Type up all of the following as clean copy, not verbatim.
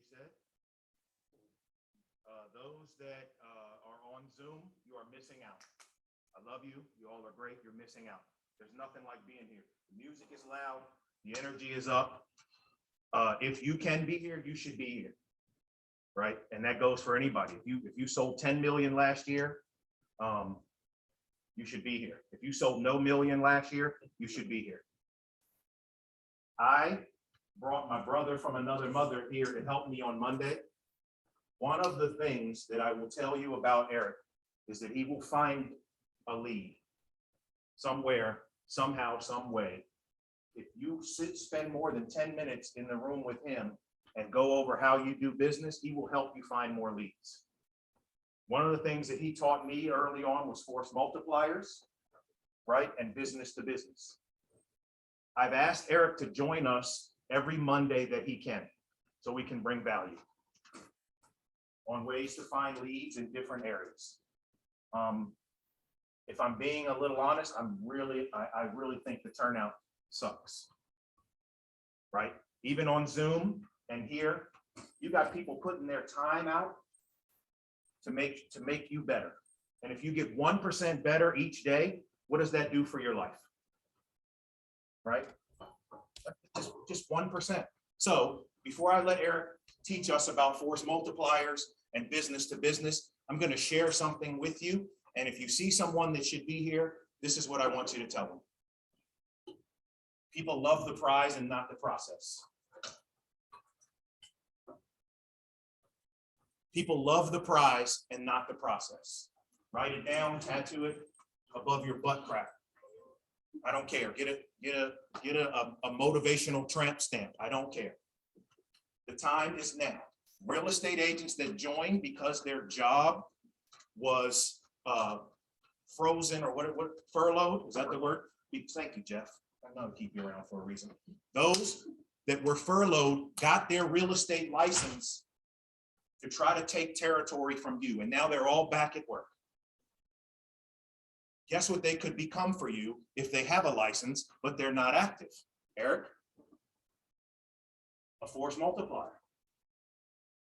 said. Those that are on Zoom, you are missing out. I love you. You all are great. You're missing out. There's nothing like being here. The music is loud. The energy is up. If you can be here, you should be here. Right? And that goes for anybody. If you sold 10 million last year, you should be here. If you sold no million last year, you should be here. I brought my brother from another mother here to help me on Monday. One of the things that I will tell you about Eric is that he will find a lead somewhere, somehow, some way. If you spend more than 10 minutes in the room with him and go over how you do business, he will help you find more leads. One of the things that he taught me early on was force multipliers, right? And business to business. I've asked Eric to join us every Monday that he can, so we can bring value on ways to find leads in different areas. If I'm being a little honest, I really think the turnout sucks, right? Even on Zoom and here, you got people putting their time out to make you better. And if you get 1% better each day, what does that do for your life? Right? Just 1%. So before I let Eric teach us about force multipliers and business to business, I'm going to share something with you. And if you see someone that should be here, this is what I want you to tell them. People love the prize and not the process. People love the prize and not the process. Write it down, tattoo it above your butt crack. I don't care. Get a motivational tramp stamp. I don't care. The time is now. Real estate agents that join because their job was frozen or what furloughed, is that the word? Thank you, Jeff. I know I keep you around for a reason. Those that were furloughed got their real estate license to try to take territory from you, and now they're all back at work. Guess what they could become for you if they have a license, but they're not active? Eric? A force multiplier.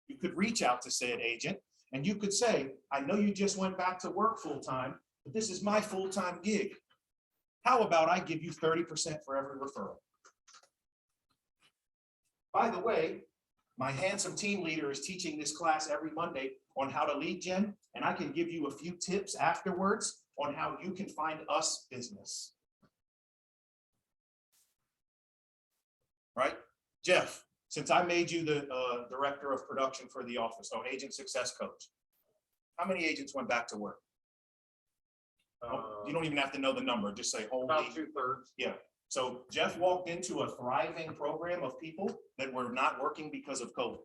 You could reach out to said agent and you could say, I know you just went back to work full-time, but this is my full-time gig. How about I give you 30% for every referral? By the way, my handsome team leader is teaching this class every Monday on how to lead gen, and I can give you a few tips afterwards on how you can find us business. Right? Jeff, since I made you the director of production for the office, so agent success coach, how many agents went back to work? You don't even have to know the number, just say holy. About 2/3. Yeah. So Jeff walked into a thriving program of people that were not working because of COVID.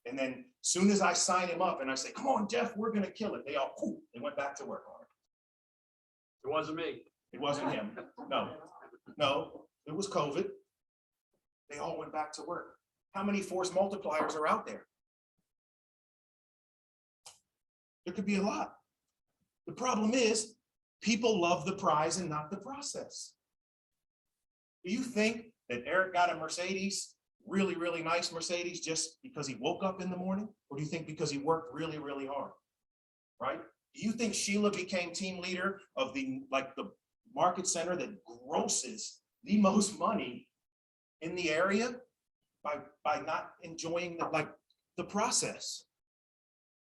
And then as soon as I sign him up and I say, come on, Jeff, we're going to kill it. They all, poof, they went back to work on it. It wasn't me. It wasn't him. No, it was COVID. They all went back to work. How many force multipliers are out there? There could be a lot. The problem is people love the prize and not the process. Do you think that Eric got a Mercedes, really, really nice Mercedes, just because he woke up in the morning? Or do you think because he worked really, really hard? Right? Do you think Sheila became team leader of the market center that grosses the most money in the area by not enjoying the process?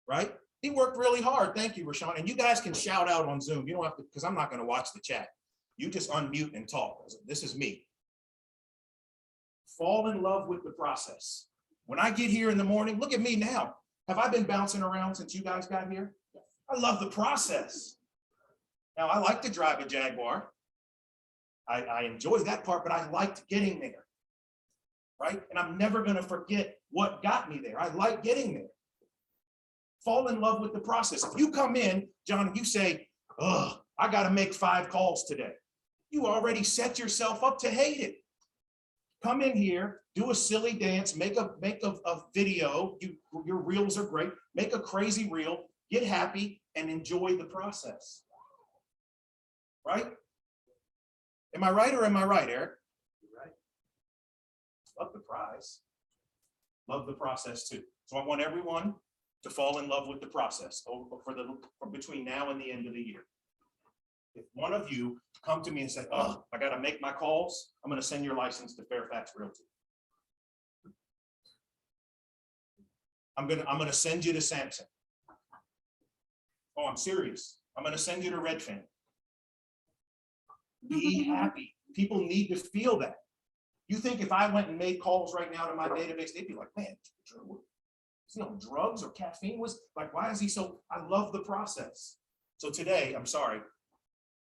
Right? He worked really hard. Thank you, Rashawn. And you guys can shout out on Zoom. You don't have to, because I'm not going to watch the chat. You just unmute and talk. This is me. Fall in love with the process. When I get here in the morning, look at me now. Have I been bouncing around since you guys got here? I love the process. Now, I like to drive a Jaguar. I enjoy that part, but I liked getting there. Right? And I'm never going to forget what got me there. I like getting there. Fall in love with the process. If you come in, John, and you say, oh, I got to make 5 calls today. You already set yourself up to hate it. Come in here, do a silly dance, make a video. Your reels are great. Make a crazy reel, get happy, and enjoy the process. Right? Am I right or am I right, Eric? You're right. Love the prize. love the process too. So I want everyone to fall in love with the process for between now and the end of the year. If one of you come to me and say, oh, I got to make my calls, I'm going to send your license to Fairfax Realty. I'm going to send you to Samson. Oh, I'm serious. I'm going to send you to Redfin. Be happy. People need to feel that. You think if I went and made calls right now to my database, they'd be like, man, is he on drugs or caffeine? Was like, why is he so? I love the process. So today, I'm sorry,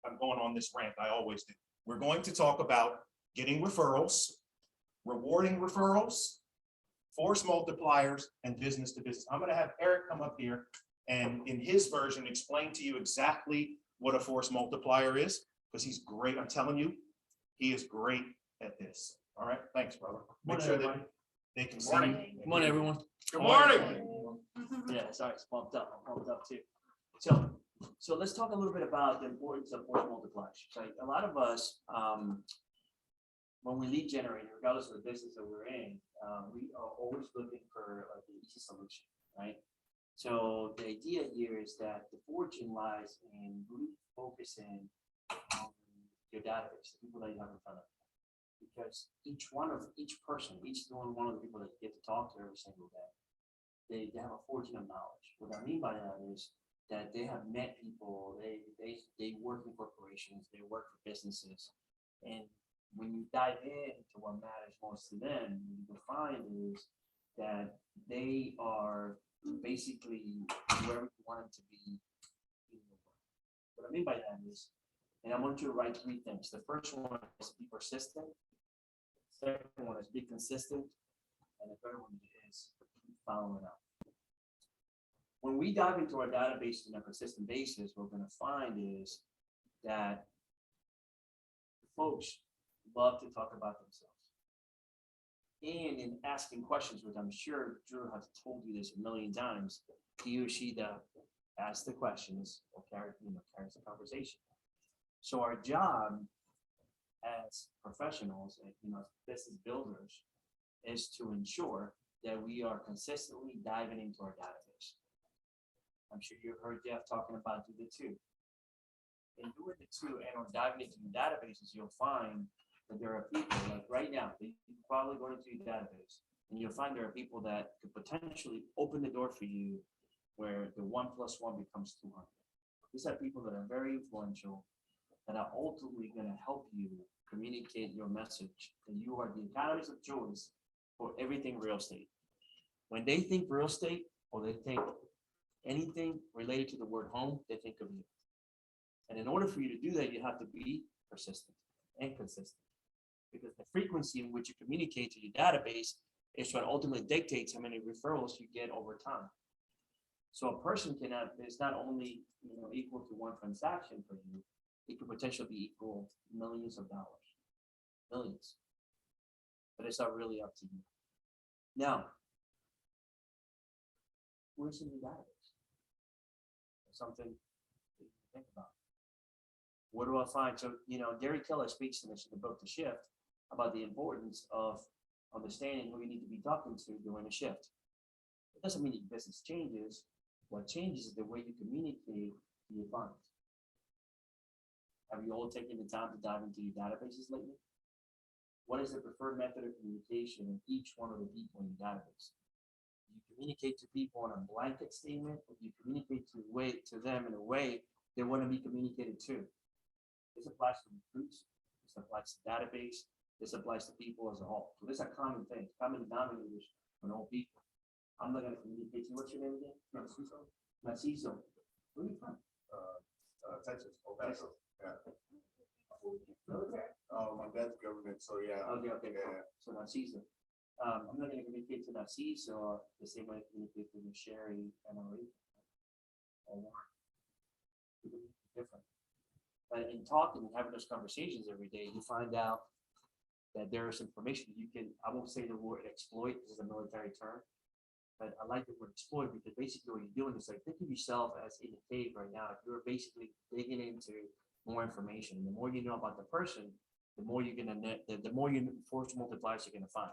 I'm going on this rant. I always do. We're going to talk about getting referrals, rewarding referrals, force multipliers, and business to business. I'm going to have Eric come up here and in his version explain to you exactly what a force multiplier is, because he's great. I'm telling you, he is great at this. All right, thanks, brother. Make sure that they can see. Good morning, everyone. Good morning. Yeah, sorry, it's pumped up. I'm pumped up too. So let's talk a little bit about the importance of force multipliers. So a lot of us, when we lead generate, regardless of the business that we're in, we are always looking for like the easy solution, right? So the idea here is that the fortune lies in really focusing on your database, the people that you have in front of you. Because each person, each one of the people that you get to talk to every single day, they have a fortune of knowledge. What I mean by that is that they have met people, they work in corporations, they work for businesses. And when you dive into what matters most to them, what you will find is that they are basically wherever you want them to be in the world. What I mean by that is, and I want you to write 3 things. The first one is be persistent. The second one is be consistent. And the third one is following up. When we dive into our database on a consistent basis, what we're going to find is that folks love to talk about themselves. And in asking questions, which I'm sure Drew has told you this a million times, he or she that asks the questions or carries the conversation. So our job as professionals and business builders is to ensure that we are consistently diving into our database. I'm sure you've heard Jeff talking about do the 2. In doing the 2 and on diving into the databases, you'll find that there are people like right now, you probably go into your database and you'll find there are people that could potentially open the door for you where the 1 + 1 becomes 200. These are people that are very influential, that are ultimately going to help you communicate your message, that you are the catalyst of choice for everything real estate. When they think real estate or they think anything related to the word home, they think of you. And in order for you to do that, you have to be persistent and consistent, because the frequency in which you communicate to your database is what ultimately dictates how many referrals you get over time. So a person is not only equal to 1 transaction for you, it could potentially be equal to millions of dollars, millions. But it's not really up to you. Now, where's in your database? Something to think about. What do I find? So, Gary Keller speaks to this in the book, The Shift, about the importance of understanding who you need to be talking to during a shift. It doesn't mean your business changes. What changes is the way you communicate to your clients. Have you all taken the time to dive into your databases lately? What is the preferred method of communication in each one of the people in your database? Do you communicate to people on a blanket statement, or do you communicate to them in a way they want to be communicated to? This applies to recruits, this applies to database, this applies to people as a whole. So these are common things, common denominators for all people. I'm not going to communicate to you. What's your name again? Narciso. Narciso. Where are you from? Texas. Texas. Yeah. Military? My dad's government, so yeah. Okay. Yeah. So Narciso. I'm not going to communicate to Narciso the same way I communicate to Sherry and Marie. Or different. But in talking and having those conversations every day, you find out that there is information you can, I won't say the word exploit, this is a military term, but I like the word exploit because basically what you're doing is like, think of yourself as in a cave right now. You're basically digging into more information. And the more you know about the person, the more you're going to, the more you force multipliers you're going to find.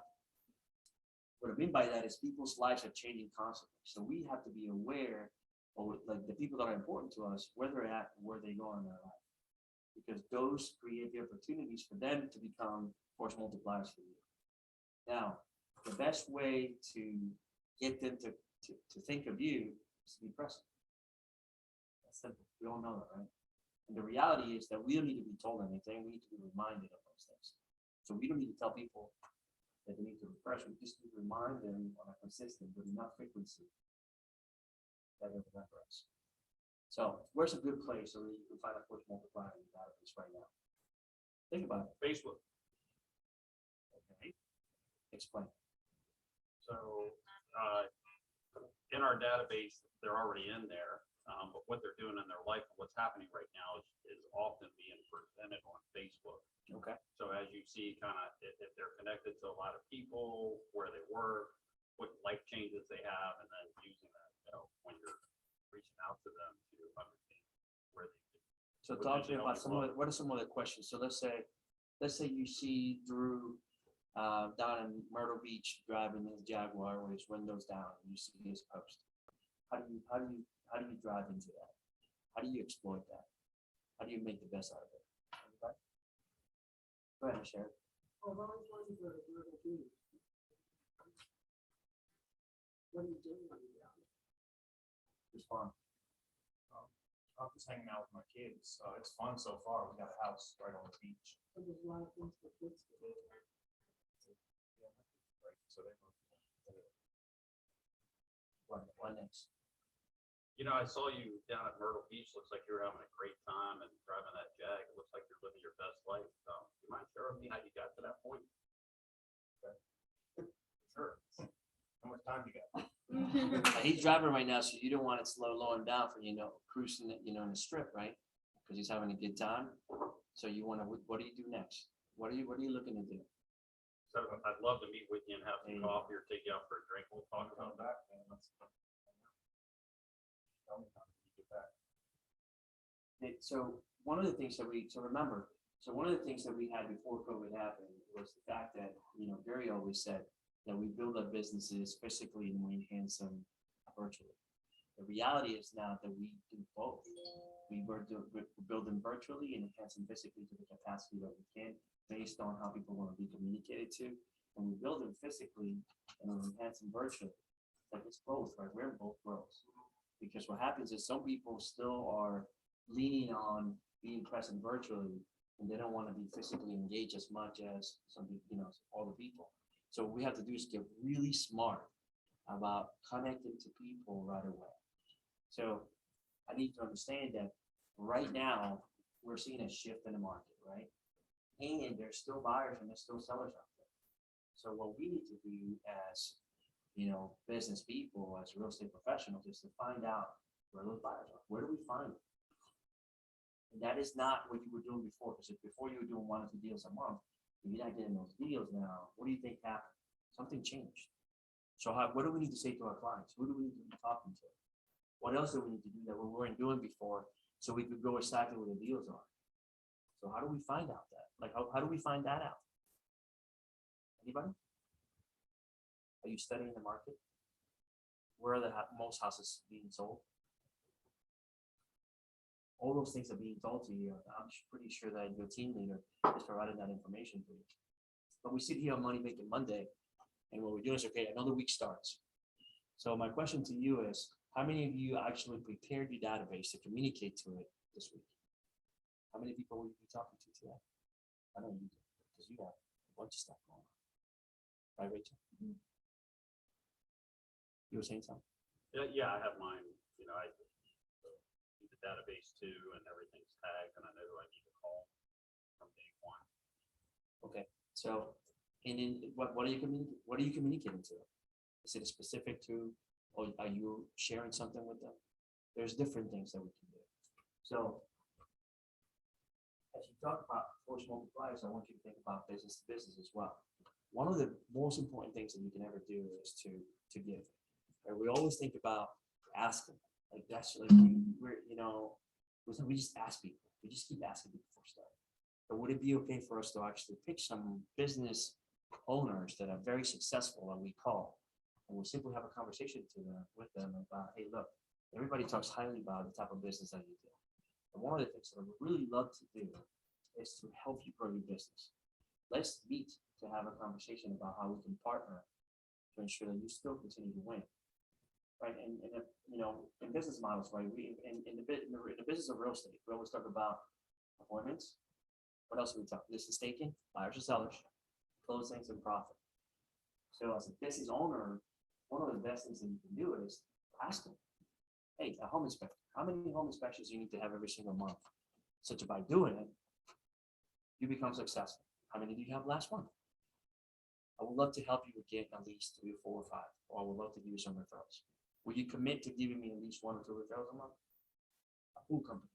what I mean by that is people's lives are changing constantly. So we have to be aware of like the people that are important to us, where they're at, and where they go in their life. Because those create the opportunities for them to become force multipliers for you. Now, the best way to get them to think of you is to be present. That's simple. We all know that, right? And the reality is that we don't need to be told anything. We need to be reminded of those things. So we don't need to tell people that they need to refresh. We just need to remind them on a consistent but enough frequency that they remember us. So where's a good place so that you can find a force multiplier in your database right now? Think about it. Facebook. Okay. Explain. So, in our database, they're already in there, but what they're doing in their life and what's happening right now is often being presented on Facebook. Okay. So as you see, kind of, if they're connected to a lot of people, where they work, what life changes they have, and then using that, when you're reaching out to them to understand where they. So Would talk to you me help about me some of the, what are some other questions? So let's say you see Drew down in Myrtle Beach driving his Jaguar with his windows down, and you see his post. How do you drive into that? How do you exploit that? How do you make the best out of it? Anybody? Go ahead, Sharon. Well, I was wondering where Myrtle Beach. What are you doing when you're down there? Respond. I'm just hanging out with my kids. It's fun so far. We got a house right on the beach. So there's a lot of things for kids to do. So they What next? I saw you down at Myrtle Beach. Looks like you're having a great time and driving that Jag. It looks like you're living your best life. You mind sharing with me how you got to that point? Sure. How much time you got? He's driving right now, so you don't want it slowing down for cruising, in the strip, right? Because he's having a good time. So you want to. What do you do next? What are you looking to do? So I'd love to meet with you and have some Hey. coffee or take you out for a drink. We'll talk about that. Man, tell me how you get back. So one of the things that remember, one of the things that we had before COVID happened was the fact that, Gary always said that we build our businesses physically and we enhance them virtually. The reality is now that we do both. We're building virtually and enhancing physically to the capacity that we can based on how people want to be communicated to. And we build them physically and we enhance them virtually. Like it's both, right? We're in both worlds. Because what happens is some people still are leaning on being present virtually and they don't want to be physically engaged as much as some people, all the people. So what we have to do is get really smart about connecting to people right away. So I need to understand that right now we're seeing a shift in the market, right? And there's still buyers and there's still sellers out there. So what we need to do as business people, as real estate professionals, is to find out where those buyers are. Where do we find them? And that is not what you were doing before. Because if before you were doing 1 or 2 deals a month, if you're not getting those deals now, what do you think happened? Something changed. So what do we need to say to our clients? Who do we need to be talking to? What else do we need to do that we weren't doing before so we could go exactly where the deals are? So how do we find out that? Like, how do we find that out? Anybody? Are you studying the market? Where are the most houses being sold? All those things are being told to you. I'm pretty sure that your team leader is providing that information to you. But we sit here on Money Making Monday, and what we're doing is, okay, another week starts. So my question to you is, how many of you actually prepared your database to communicate to it this week? How many people will you be talking to today? I know you do, because you have a bunch of stuff going on. Right, Rachel? Mhm. You were saying something? Yeah, I have mine. I need the database too, and everything's tagged, and I know who I need to call from day one. Okay, so, and then what are you communicating to them? Is it specific to, or are you sharing something with them? There's different things that we can do. So, as you talk about force multipliers, I want you to think about business to business as well. One of the most important things that you can ever do is to give. Right? We always think about asking. Like that's like we just ask people. We just keep asking people for stuff. But would it be okay for us to actually pick some business owners that are very successful that we call. And we simply have a conversation with them about, hey, look, everybody talks highly about the type of business that you do. And one of the things that I would really love to do is to help you grow your business. Let's meet to have a conversation about how we can partner to ensure that you still continue to win. Right, and you know, in business models, right, in the business of real estate, we always talk about appointments. What else do we talk? This is taken, buyers and sellers, closings and profit. So as a business owner, one of the best things that you can do is ask them, hey, a home inspector, how many home inspections do you need to have every single month? Such by doing it, you become successful. How many do you have last month? I would love to help you with getting at least 3 or 4 or 5, or I would love to give you some referrals. Will you commit to giving me at least 1 or 2 referrals a month? A pool company,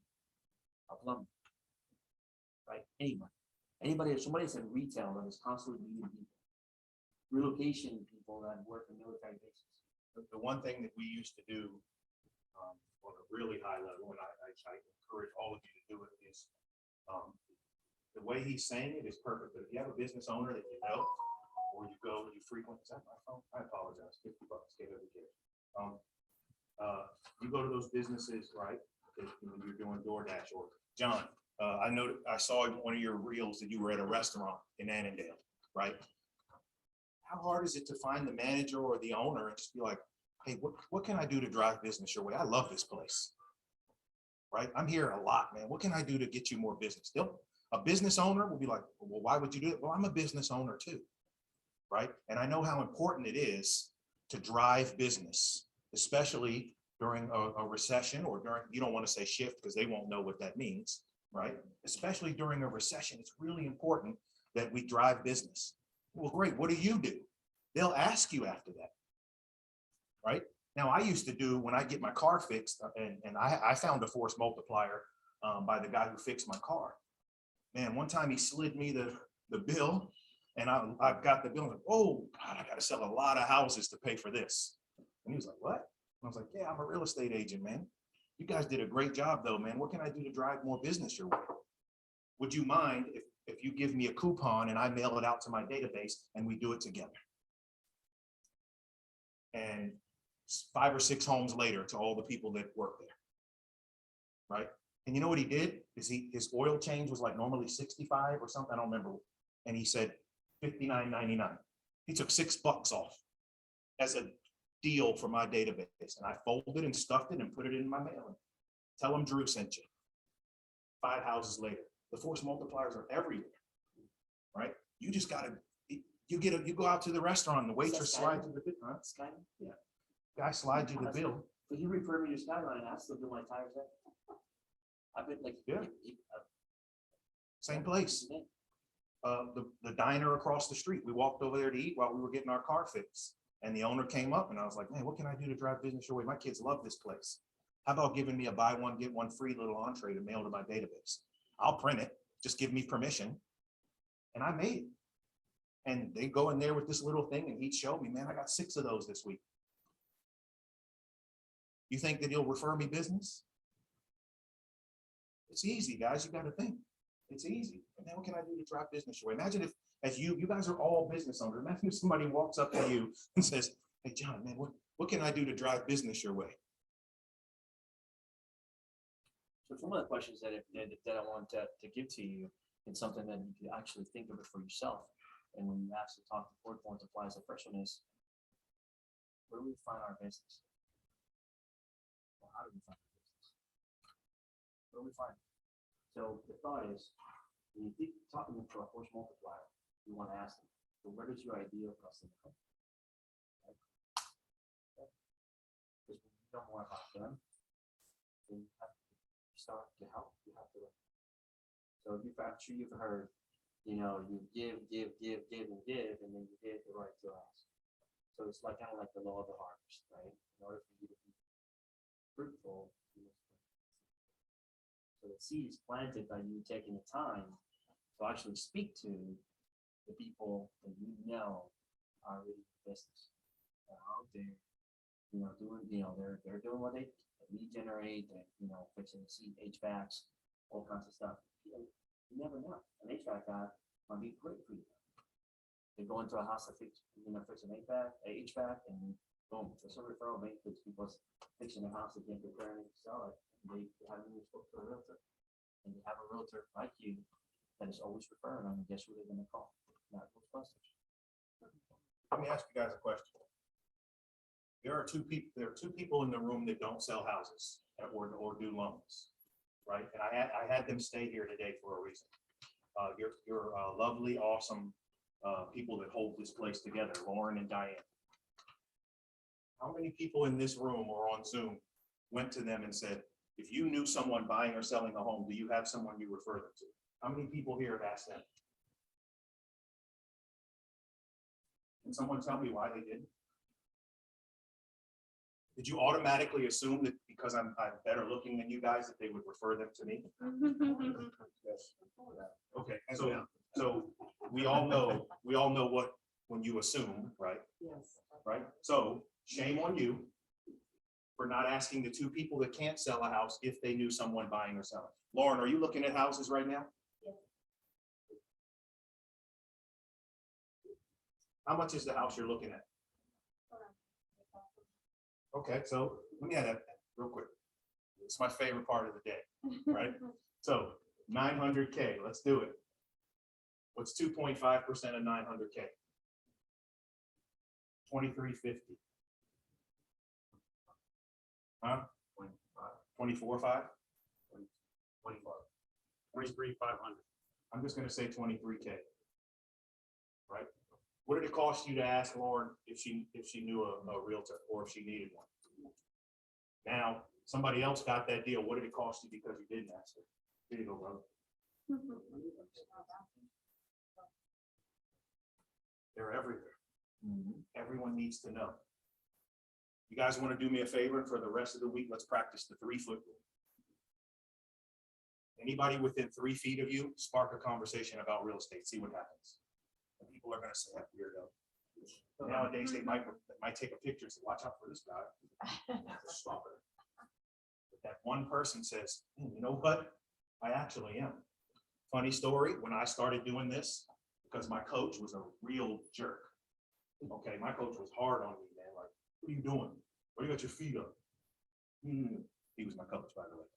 a plumber, right? Anybody, somebody that's in retail that is constantly meeting people, relocation people that work in military bases. The one thing that we used to do on a really high level, and I encourage all of you to do it, is the way he's saying it is perfect. But if you have a business owner that you know, or you go, you frequent, is that my phone? I apologize, $50, get over here. You go to those businesses, right? If you're doing DoorDash or John, I saw in one of your reels that you were at a restaurant in Annandale, right? How hard is it to find the manager or the owner and just be like, hey, what can I do to drive business your way? I love this place, right? I'm here a lot, man. What can I do to get you more business? A business owner will be like, well, why would you do it? Well, I'm a business owner too, right? And I know how important it is to drive business, especially during a recession or during, you don't want to say shift because they won't know what that means, right? Especially during a recession, it's really important that we drive business. Well, great, what do? They'll ask you after that, right? Now, I used to do, when I get my car fixed, and I found a force multiplier by the guy who fixed my car. Man, one time he slid me the bill, and I got the bill, and I was like, oh, God, I got to sell a lot of houses to pay for this. And he was like, what? And I was like, yeah, I'm a real estate agent, man. You guys did a great job though, man. What can I do to drive more business your way? Would you mind if you give me a coupon and I mail it out to my database and we do it together? And 5 or 6 homes later to all the people that work there, right? And you know what he did? Is his oil change was like normally 65 or something, I don't remember. And he said $59.99. He took $6 off as a deal for my database. And I folded and stuffed it and put it in my mailing. Tell him Drew sent you. 5 houses later. The force multipliers are everywhere, right? You just gotta, you go out to the restaurant and the waitress slides you the bill, huh? Skyline? Yeah. Guy slides you the bill. But you refer me to Skyline, I still do my tires there. I've been like. Yeah. Same place. The diner across the street. We walked over there to eat while we were getting our car fixed. And the owner came up and I was like, man, what can I do to drive business your way? My kids love this place. How about giving me a buy one, get one free little entree to mail to my database? I'll print it. Just give me permission. And I made it. And they go in there with this little thing and he'd show me, man, I got 6 of those this week. You think that he'll refer me business? It's easy, guys. You got to think. It's easy. And then what can I do to drive business your way? Imagine if, as you guys are all business owners, imagine if somebody walks up to you and says, hey, John, man, what can I do to drive business your way? So some of the questions that I want to give to you, and something that you can actually think of it for yourself. And when you ask to talk to force multipliers, the first one is, where do we find our business? Well, how do we find our business? Where do we find it? So the thought is, when you think talking to a force multiplier, you want to ask them, so where does your ideal customer come from? Right? Because when you know more about them, then you have to start to help. You have to. So I'm sure you've heard, you know, you give, and then you get the right to ask. So it's like kind of like the law of the harvest, right? In order for you to be fruitful, you must plant. So the seed is planted by you taking the time to actually speak to the people that you know are really in business. They're out there, you know, doing, you know, they're doing what they lead generate, you know, fixing the seat, HVACs, all kinds of stuff. You never know. An HVAC guy might be great for you. They go into a house to fix, fix an HVAC, and boom, it's a referral, mate, because people's fixing their house, they can't get there and sell it. They have them spoke to a realtor. And you have a realtor like you that is always referring them, and guess who they're gonna call? Not Ghostbusters. Let me ask you guys a question. There are two people in the room that don't sell houses or do loans, right? And I had them stay here today for a reason. You're lovely, awesome people that hold this place together, Lauren and Diane. How many people in this room or on Zoom went to them and said, if you knew someone buying or selling a home, do you have someone you refer them to? How many people here have asked them? Can someone tell me why they didn't? Did you automatically assume that because I'm better looking than you guys, that they would refer them to me? Yes. Okay, so we all know what, when you assume, right? Yes. Right? So shame on you for not asking the two people that can't sell a house if they knew someone buying or selling. Lauren, are you looking at houses right now? Yes. How much is the house you're looking at? Okay, so let me add that real quick. It's my favorite part of the day, right? So 900K, let's do it. What's 2.5% of 900K? 2350. Huh? 24.5? 23,500. I'm just gonna say 23K. Right? What did it cost you to ask Lauren if she knew a realtor or if she needed one? Now, somebody else got that deal. What did it cost you because you didn't ask her? Here you go, brother. They're everywhere. Everyone needs to know. You guys want to do me a favor, and for the rest of the week, let's practice the 3-foot rule. Anybody within 3 feet of you, spark a conversation about real estate, see what happens. And people are gonna say, that weirdo. Nowadays, they might take a picture and say, watch out for this guy. Stop it. But that one person says, you know what? I actually am. Funny story, when I started doing this, because my coach was a real jerk. Okay, my coach was hard on me, man. Like, what are you doing? What do you got your feet up? He was my coach, by the way.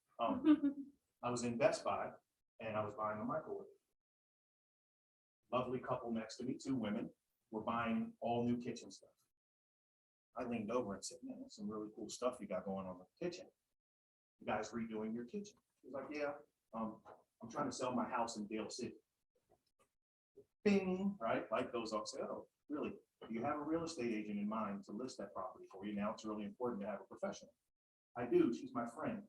I was in Best Buy and I was buying a microwave. Lovely couple next to me, 2 women, were buying all new kitchen stuff. I leaned over and said, man, that's some really cool stuff you got going on in the kitchen. You guys redoing your kitchen? He was like, yeah, I'm trying to sell my house in Dale City. Bing, right? Light goes off. Say, oh, really? Do you have a real estate agent in mind to list that property for you? Now it's really important to have a professional. I do. She's my friend,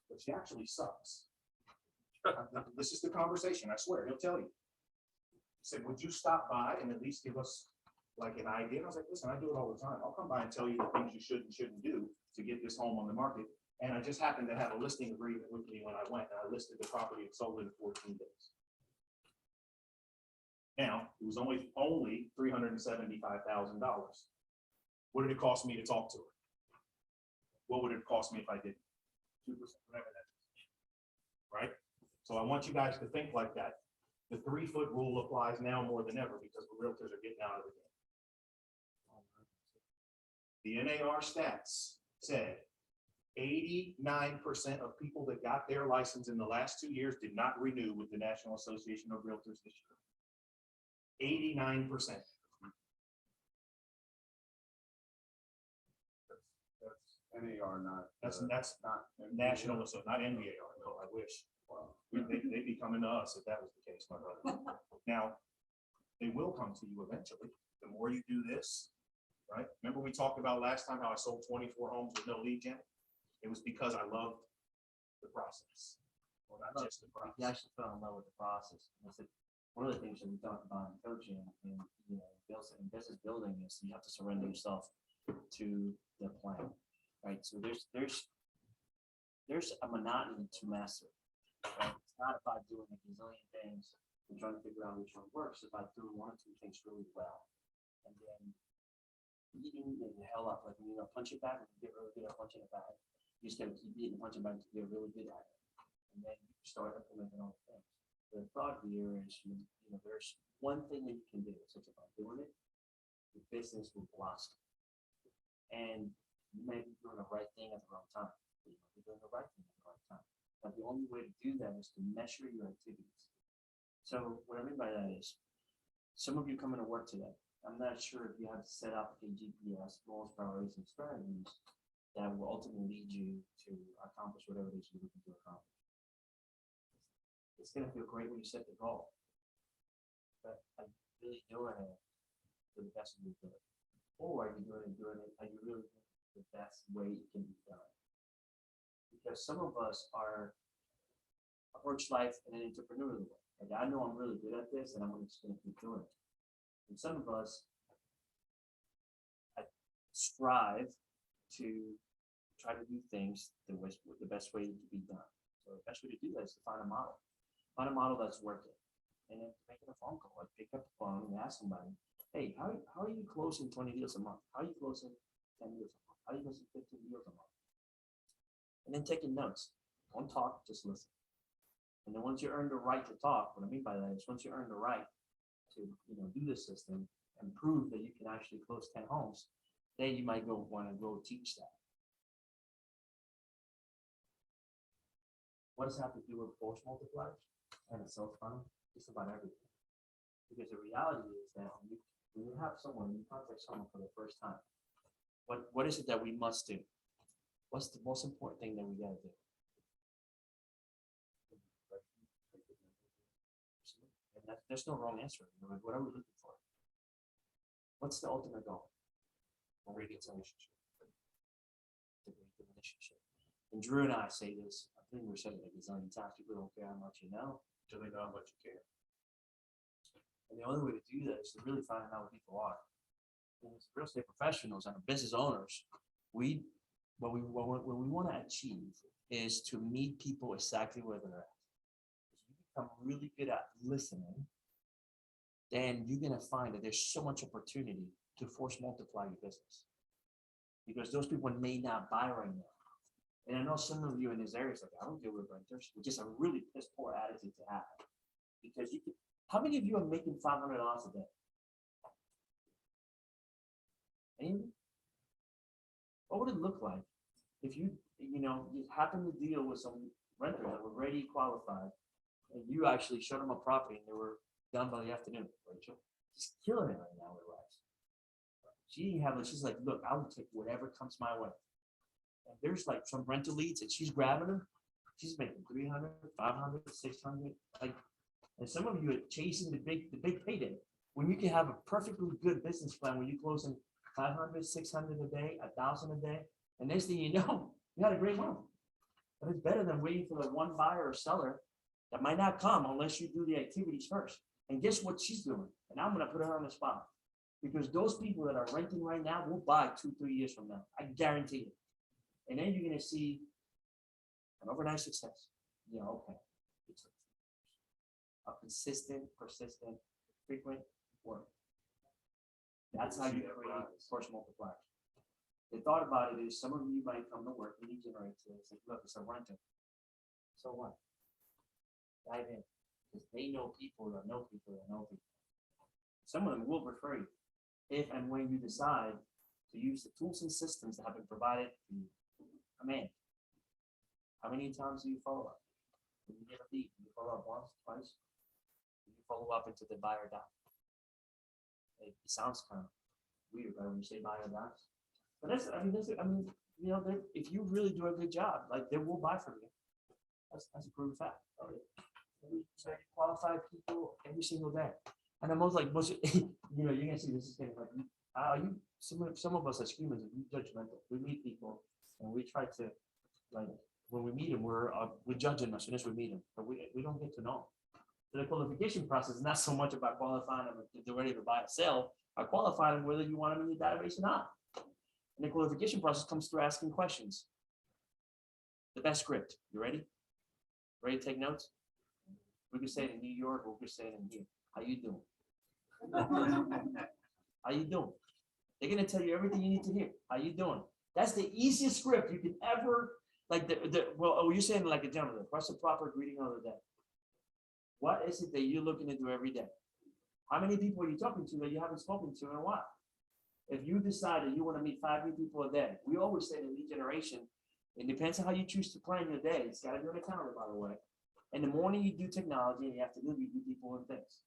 but she actually sucks. This is the conversation. I swear, he'll tell you. He said, would you stop by and at least give us like an idea? And I was like, listen, I do it all the time. I'll come by and tell you the things you should and shouldn't do to get this home on the market. And I just happened to have a listing agreement with me when I went, and I listed the property and sold it in 14 days. Now, it was only $375,000. What did it cost me to talk to her? What would it cost me if I did 2%, whatever that is, right? So I want you guys to think like that. The 3-foot rule applies now more than ever because the realtors are getting out of the game. The NAR stats said 89% of people that got their license in the last 2 years did not renew with the National Association of Realtors this year. 89%. That's NAR, not. That's not. national, so not NVAR. No, I wish. They'd be coming to us if that was the case, my brother. Now, they will come to you eventually. The more you do this, right? Remember we talked about last time how I sold 24 homes with no lead gen? It was because I loved the process. Well, not just the You process. actually fell in love with the process. And I said, one of the things that we talked about in coaching and, business building is you have to surrender yourself to the plan, right? So there's a monotony to master. Right? It's not about doing a gazillion things and trying to figure out which one works. It's about doing 1 or 2 things really well, and then eating the hell up. Like when you punch it back, and you get really good at punching it back. You just gotta keep eating, punching back to get really good at it, and then you start implementing all the things. the thought here is, there's one thing that you can do, it's about doing it, your business will blossom. And you may be doing the right thing at the wrong time. You might be doing the right thing at the right time. But the only way to do that is to measure your activities. So what I mean by that is, some of you coming to work today, I'm not sure if you have set up a GPS, goals, priorities, and strategies that will ultimately lead you to accomplish whatever it is you're looking to accomplish. It's gonna feel great when you set the goal. But are you really doing it to the best of your ability? Or are you are you really doing it the best way it can be done? Because some of us approach life in an entrepreneurial way. Like, I know I'm really good at this and I'm just gonna keep doing it. And some of us strive to try to do things the best way to be done. So the best way to do that is to find a model. Find a model that's working. And then making a phone call, like pick up the phone and ask somebody, hey, how are you closing 20 deals a month? How are you closing 10 deals a month? How are you closing 15 deals a month? And then taking notes. Don't talk, just listen. And then once you earn the right to talk, what I mean by that is once you earn the right to do the system and prove that you can actually close 10 homes, then you might want to go teach that. What does that have to do with force multipliers and a sales funnel? Just about everything. Because the reality is that when you have someone, you contact someone for the first time, what is it that we must do? What's the most important thing that we gotta do? And there's no wrong answer. What are we looking for? What's the ultimate goal? Radiance relationship. The relationship. And Drew and I say this, I think we're saying it like a zillion times, people don't care how much you know, until they know how much you care. And the only way to do that is to really find out what people are. And as real estate professionals and business owners, what we want to achieve is to meet people exactly where they're at. If you become really good at listening, then you're going to find that there's so much opportunity to force multiply your business. Because those people may not buy right now. And I know some of you in this area is like, I don't deal with renters, which is a really piss poor attitude to have. Because how many of you are making $500 a day? Anybody? What would it look like if you happen to deal with some renters that were ready qualified and you actually showed them a property and they were done by the afternoon, Rachel? She's killing it right now with her life. She's like, look, I will take whatever comes my way. And there's like some rental leads and she's grabbing them. She's making 300, 500, 600. Like, and some of you are chasing the big payday when you can have a perfectly good business plan when you close in 500, 600 a day, 1,000 a day. And next thing you know, you had a great month. But it's better than waiting for the one buyer or seller that might not come unless you do the activities first. And guess what she's doing? And I'm going to put her on the spot. Because those people that are renting right now will buy 2-3 years from now. I guarantee it. And then you're going to see an overnight success. Okay. It's a consistent, persistent, frequent work. That's how you create force multipliers. The thought about it is some of you might come to work, lead generate today, say, look, it's a renter. So what? Dive in. Because they know people that know people that know people. Some of them will refer you if and when you decide to use the tools and systems that have been provided to you. Command. How many times do you follow up? When you get a lead, you follow up once, twice? You follow up into the buy or die. It sounds kind of weird, right? When you say buy or die. But if you really do a good job, like they will buy from you. That's a proven fact. Right? Qualified people every single day. And I'm most you're gonna see this is kind of like some of us as humans are judgmental. We meet people and we try to when we meet them, we're judging them as soon as we meet them, but we don't get to know. So the qualification process is not so much about qualifying them if they're ready to buy or sell, or qualifying them whether you want them in your database or not. And the qualification process comes through asking questions. The best script. You ready? Ready to take notes? We could say it in New York, or we could say it in here. How you doing? How you doing? They're gonna tell you everything you need to hear. How you doing? That's the easiest script you can ever you're saying like a gentleman. What's the proper greeting of the day? What is it that you're looking to do every day? How many people are you talking to that you haven't spoken to in a while? If you decide that you want to meet 5 new people a day, we always say in lead generation, it depends on how you choose to plan your day. It's got to be on the calendar, by the way. In the morning, you do technology, and the afternoon, you do people and things.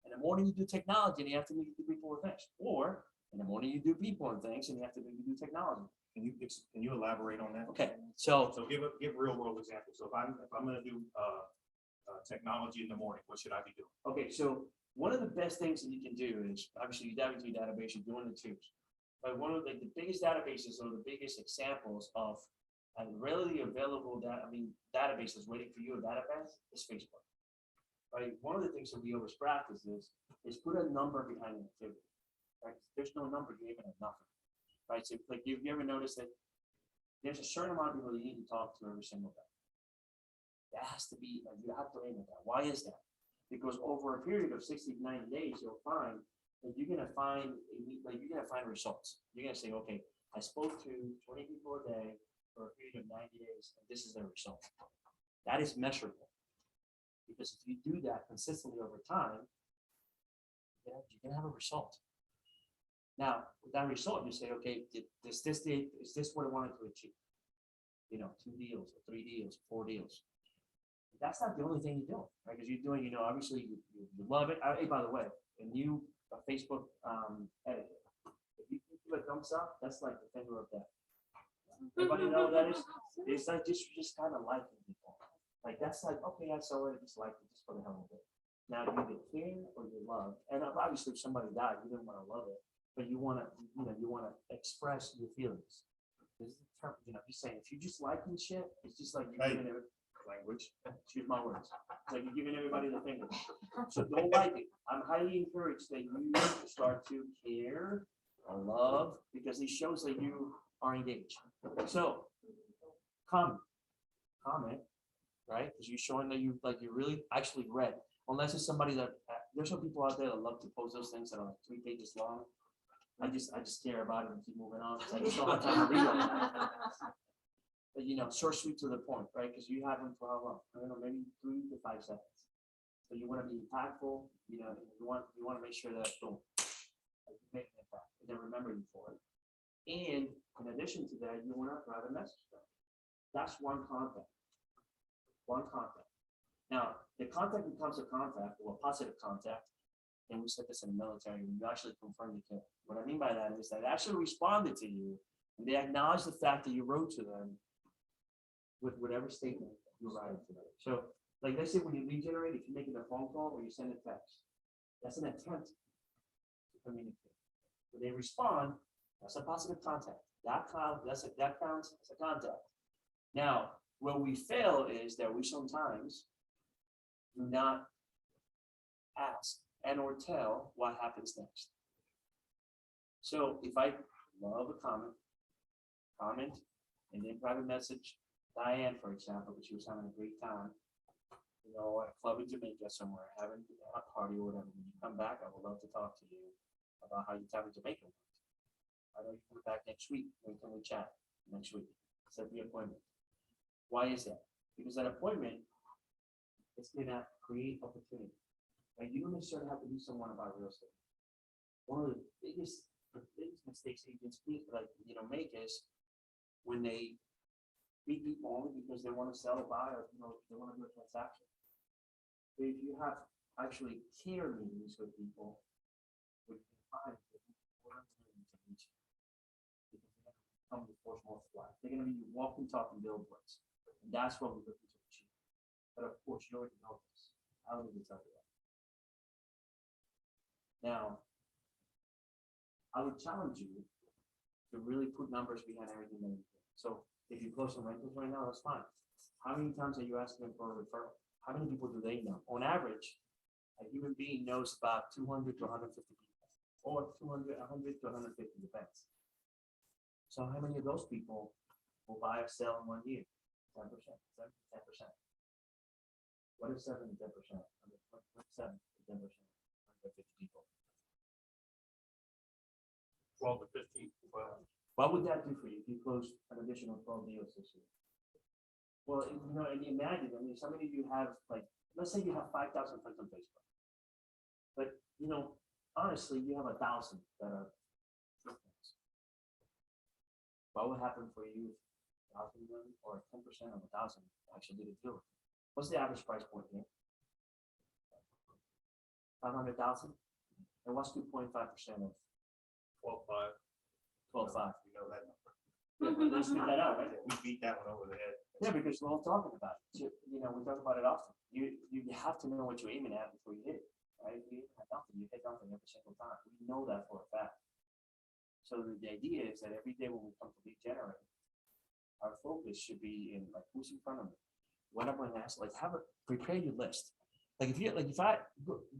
In the morning, you do technology, and the afternoon, you do people and things. Or in the morning, you do people and things, and the afternoon, you do technology. Can you elaborate on that? Okay, so So give real world examples. So if I'm gonna do, technology in the morning, what should I be doing? okay, so one of the best things that you can do is obviously you dive into your database, you're doing the twos. But one of the biggest databases or the biggest examples of a readily available databases waiting for you, a database is Facebook. Right? One of the things that we always practice is put a number behind an activity. Right? There's no number, you even have nothing. Right? So like you ever noticed that there's a certain amount of people you need to talk to every single day. That has to be, like, you have to aim at that. Why is that? Because over a period of 60 to 90 days, you'll find that you're gonna find results. You're gonna say, okay, I spoke to 20 people a day for a period of 90 days, and this is the result. That is measurable. Because if you do that consistently over time, you're gonna have a result. Now, with that result, you say, okay, is this what I wanted to achieve? 2 deals, or 3 deals, 4 deals. That's not the only thing you're doing, right? Because you're doing, obviously you love it. Hey, by the way, a new Facebook editor. If you do a thumbs up, that's like the finger of death. Everybody know what that is? It's like just kind of liking people. Like that's like, okay, I saw it, I just liked it just for the hell of it. Now you either care or you love, and obviously if somebody died, you didn't want to love it, but you want to express your feelings. This is the term, just saying, if you just liking shit, it's just like you're giving it language. Excuse my words. It's like you're giving everybody the finger. So don't like it. I'm highly encouraged that you start to care or love because it shows that you are engaged. So comment, right? Because you're showing that you really actually read. Unless it's somebody that there's some people out there that love to post those things that are like 3 pages long. I just care about it and keep moving on. I just don't have time to read them. But short, sweet, to the point, right? Because you have them for how long? I don't know, maybe 3 to 5 seconds. So you want to be impactful. You want to make sure that boom, you make an impact, and then remember you for it. And in addition to that, you want to write a message. That's one contact. One contact. Now, the contact becomes a contact or a positive contact. And we said this in the military, when you actually confirm the kill. What I mean by that is that they actually responded to you, and they acknowledged the fact that you wrote to them with whatever statement you write to them. So, like they say, when you regenerate, if you're making a phone call or you send a text, that's an attempt to communicate. When they respond, that's a positive contact. That counts as a contact. Now, where we fail is that we sometimes do not ask and or tell what happens next. So if I love a comment, and then private message Diane, for example, but she was having a great time, at a club in Jamaica somewhere, having a party or whatever. When you come back, I would love to talk to you about how your time in Jamaica went. I know you come back next week. When can we chat next week? Set the appointment. Why is that? Because that appointment is going to create opportunity. Right? You don't necessarily have to be someone about real estate. One of the biggest mistakes agents make is when they meet people only because they want to sell or buy or they want to do a transaction. But if you have actually care meetings with people, with clients, come before multiply. They're going to be walking, talking billboards. And that's what we're looking to achieve. But of course, you already know this. I don't need to tell you that. Now, I would challenge you to really put numbers behind everything that you do. So if you close some rentals right now, that's fine. How many times are you asking them for a referral? How many people do they know? On average, a human being knows about 200 to 150 people, or 100 to 150 depends. So how many of those people will buy or sell in 1 year? 10%, 10%. What is 7 to 10%? 7 to 10%, 150 people. 12 to 15. Well, What would that do for you if you closed an additional 12 deals this year? Well, you know, and imagine, I mean, somebody you have, like, let's say you have 5,000 friends on Facebook. But, you know, honestly, you have 1,000 that are true friends. What would happen for you if 1,000 of them, or 10% of 1,000 actually did a deal? What's the average price point here? 500,000? And what's 2.5% of 12.5. 12.5? You know that number. Yeah, but let's get that out, right? We beat that one over the head. Yeah, because we're all talking about it. You know, we talk about it often. You have to know what you're aiming at before you hit it, right? You aim at nothing, you hit nothing every single time. We know that for a fact. So the idea is that every day when we come to lead generate, our focus should be in like who's in front of me. What I'm gonna ask, like prepare your list. Like if I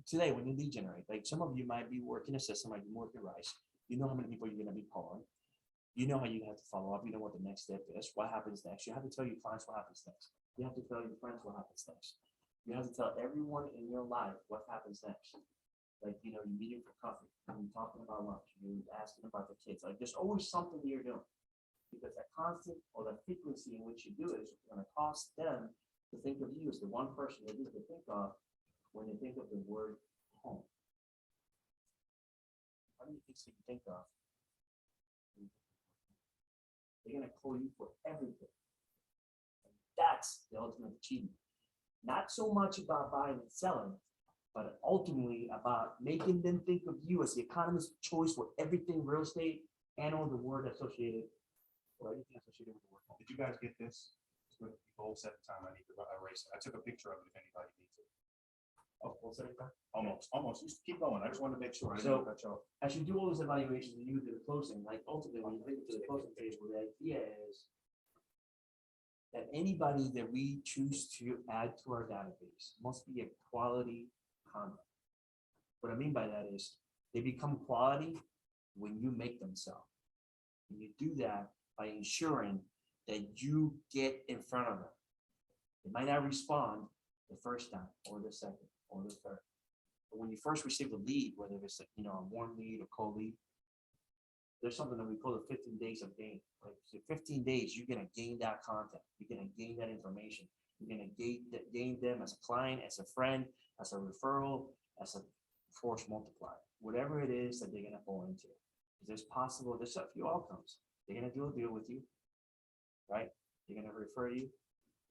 today when you lead generate, like some of you might be working a system, like you work your rice. You know how many people you're gonna be calling. You know how you have to follow up. You know what the next step is. What happens next? You have to tell your clients what happens next. You have to tell your friends what happens next. You have to tell everyone in your life what happens next. Like, you know, you're meeting for coffee, you're talking about lunch, you're asking about the kids. Like, there's always something that you're doing. Because that constant or the frequency in which you do it is going to cost them to think of you as the one person they need to think of when they think of the word home. How many things do you think of? They're going to call you for everything. And that's the ultimate achievement. Not so much about buying and selling, but ultimately about making them think of you as the economist of choice for everything real estate and all the word associated, or anything associated with the word home. Did you guys get this? It's with the goal set time. I need to erase it. I took a picture of it if anybody needs it. Oh, full set of time? Almost. Just keep going. I just wanted to make sure. I So- didn't cut you off. As you do all those evaluations and you do the closing, like ultimately when you think to the closing phase, where the idea is that anybody that we choose to add to our database must be a quality conduct. What I mean by that is they become quality when you make them so. And you do that by ensuring that you get in front of them. They might not respond the first time or the second or the third. But when you first receive a lead, whether it's a warm lead or cold lead, there's something that we call the 15 days of gain. Like so 15 days, you're gonna gain that content, you're gonna gain that information, you're gonna gain them as a client, as a friend, as a referral, as a force multiplier, whatever it is that they're gonna fall into. There's a few outcomes. They're gonna do a deal with you, right? They're gonna refer you,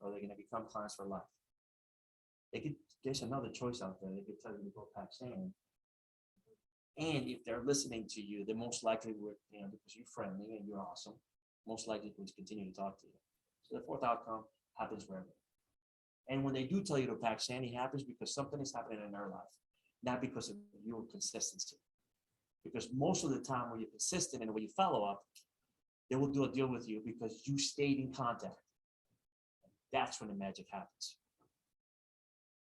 or they're gonna become clients for life. There's another choice out there. They could tell you to go pack sand. And if they're listening to you, they most likely would, because you're friendly and you're awesome, most likely would continue to talk to you. So the fourth outcome happens for everyone. And when they do tell you to pack sand, it happens because something is happening in their life, not because of your consistency. Because most of the time when you're consistent and when you follow up, they will do a deal with you because you stayed in contact. That's when the magic happens.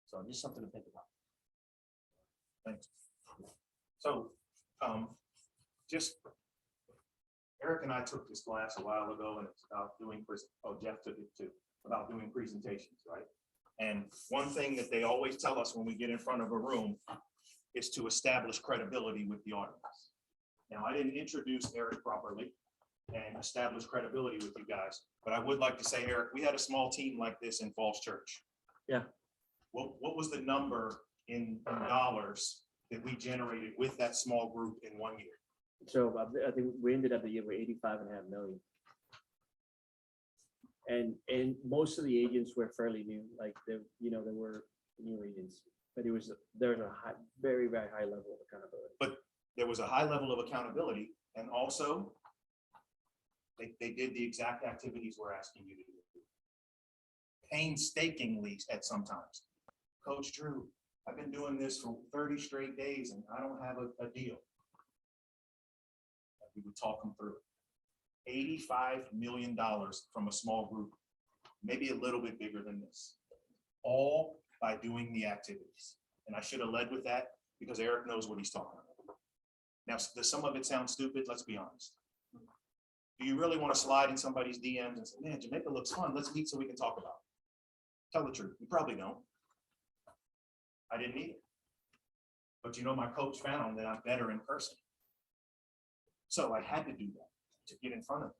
So just something to think about. Thanks. So, just, Eric and I took this class a while ago, and it's about doing, Jeff took it too, about doing presentations, right? And one thing that they always tell us when we get in front of a room is to establish credibility with the audience. Now, I didn't introduce Eric properly and establish credibility with you guys, but I would like to say, Eric, we had a small team like this in Falls Church. Yeah. What was the number in dollars that we generated with that small group in 1 year? So I think we ended up the year with 85.5 million. And most of the agents were fairly new, like they were new agents, but there's a very, very high level of accountability. But there was a high level of accountability, and also they did the exact activities we're asking you to do. Painstakingly at sometimes. Coach Drew, I've been doing this for 30 straight days and I don't have a deal. We would talk them through it. $85 million from a small group, maybe a little bit bigger than this, all by doing the activities. And I should have led with that because Eric knows what he's talking about. Now, does some of it sound stupid? Let's be honest. Do you really want to slide in somebody's DMs and say, man, Jamaica looks fun. Let's meet so we can talk about it? Tell the truth. You probably don't. I didn't either. But my coach found that I'm better in person. So I had to do that to get in front of them,